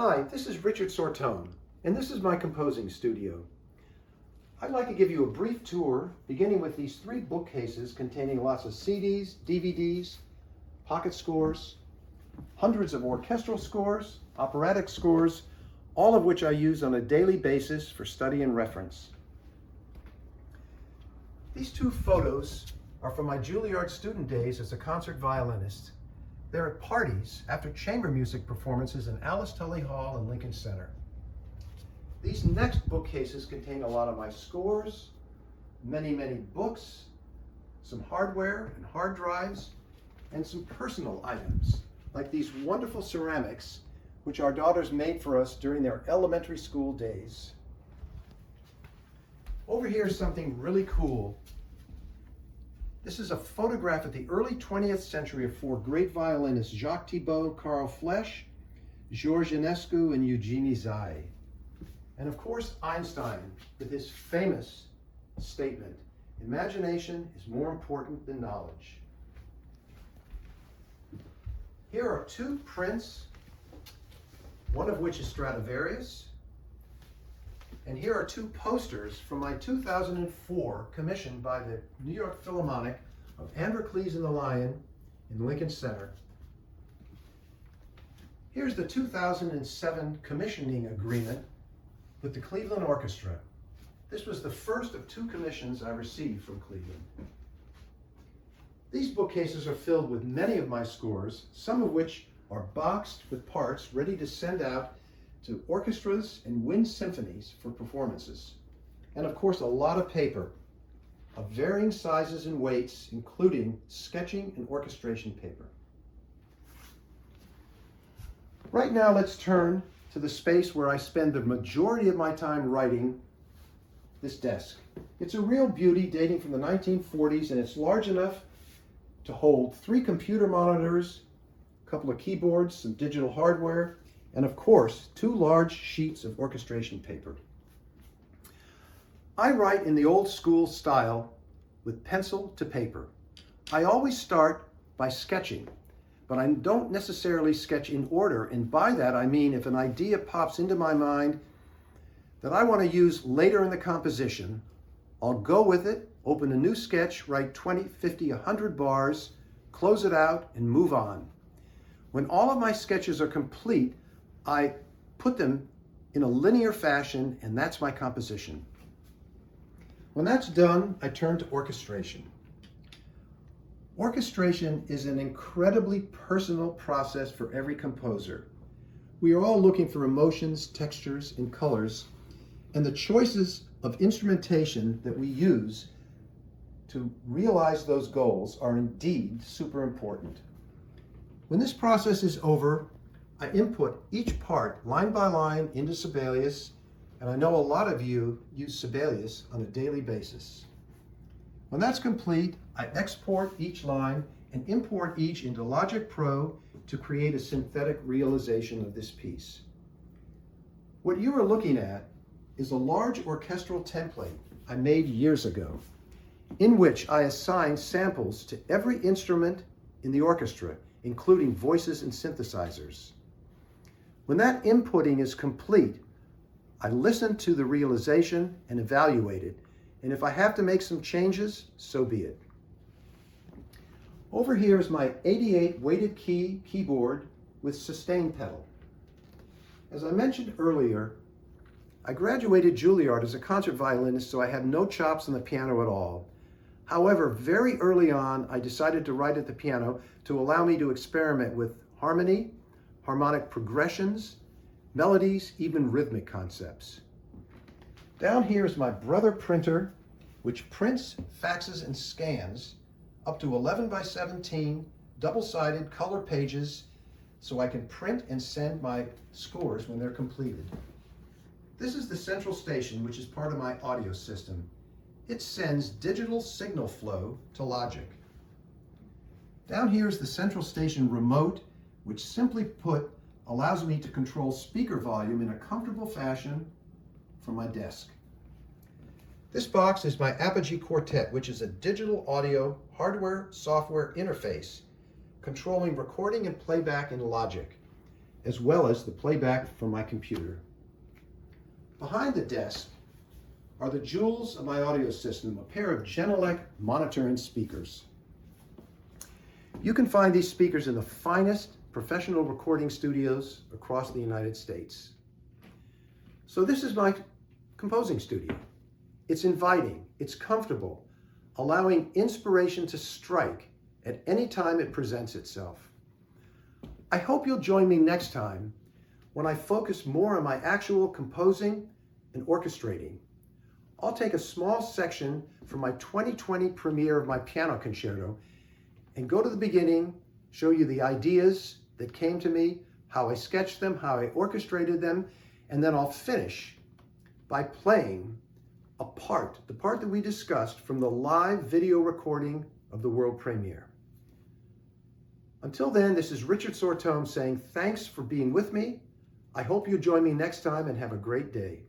Hi, this is Richard Sortomme, and this is my composing studio. I'd like to give you a brief tour, beginning with these 3 bookcases containing lots of CDs, DVDs, pocket scores, hundreds of orchestral scores, operatic scores, all of which I use on a daily basis for study and reference. These 2 photos are from my Juilliard student days as a concert violinist. They're at parties after chamber music performances in Alice Tully Hall and Lincoln Center. These next bookcases contain a lot of my scores, many books, some hardware and hard drives, and some personal items, like these wonderful ceramics, which our daughters made for us during their elementary school days. Over here is something really cool. This is a photograph at the early 20th century of 4 great violinists, Jacques Thibaud, Carl Flesch, Georges Enescu, and Eugenie Zay. And of course, Einstein, with his famous statement, "Imagination is more important than knowledge." Here are 2 prints, one of which is Stradivarius, and here are 2 posters from my 2004 commission by the New York Philharmonic of Androcles and the Lion in Lincoln Center. Here's the 2007 commissioning agreement with the Cleveland Orchestra. This was the first of 2 commissions I received from Cleveland. These bookcases are filled with many of my scores, some of which are boxed with parts ready to send out to orchestras and wind symphonies for performances. And of course, a lot of paper of varying sizes and weights, including sketching and orchestration paper. Right now, let's turn to the space where I spend the majority of my time writing, this desk. It's a real beauty, dating from the 1940s, and it's large enough to hold 3 computer monitors, a couple of keyboards, some digital hardware, and of course, 2 large sheets of orchestration paper. I write in the old school style with pencil to paper. I always start by sketching, but I don't necessarily sketch in order, and by that I mean if an idea pops into my mind that I want to use later in the composition, I'll go with it, open a new sketch, write 20, 50, 100 bars, close it out, and move on. When all of my sketches are complete, I put them in a linear fashion, and that's my composition. When that's done, I turn to orchestration. Orchestration is an incredibly personal process for every composer. We are all looking for emotions, textures, and colors, and the choices of instrumentation that we use to realize those goals are indeed super important. When this process is over, I input each part line by line into Sibelius, and I know a lot of you use Sibelius on a daily basis. When that's complete, I export each line and import each into Logic Pro to create a synthetic realization of this piece. What you are looking at is a large orchestral template I made years ago, in which I assign samples to every instrument in the orchestra, including voices and synthesizers. When that inputting is complete, I listen to the realization and evaluate it, and if I have to make some changes, so be it. Over here is my 88 weighted key keyboard with sustain pedal. As I mentioned earlier, I graduated Juilliard as a concert violinist, so I had no chops on the piano at all. However, very early on, I decided to write at the piano to allow me to experiment with harmony, harmonic progressions, melodies, even rhythmic concepts. Down here is my Brother printer, which prints, faxes, and scans up to 11 by 17 double-sided color pages so I can print and send my scores when they're completed. This is the central station, which is part of my audio system. It sends digital signal flow to Logic. Down here is the central station remote, which simply put allows me to control speaker volume in a comfortable fashion from my desk. This box is my Apogee Quartet, which is a digital audio hardware software interface controlling recording and playback in Logic. as well as the playback from my computer. Behind the desk are the jewels of my audio system, a pair of Genelec monitor and speakers. You can find these speakers in the finest professional recording studios across the United States. So this is my composing studio. It's inviting, it's comfortable, allowing inspiration to strike at any time it presents itself. I hope you'll join me next time when I focus more on my actual composing and orchestrating. I'll take a small section from my 2020 premiere of my piano concerto and go to the beginning, show you the ideas that came to me, how I sketched them, how I orchestrated them, and then I'll finish by playing a part, the part that we discussed from the live video recording of the world premiere. Until then, this is Richard Sortomme saying thanks for being with me. I hope you join me next time and have a great day.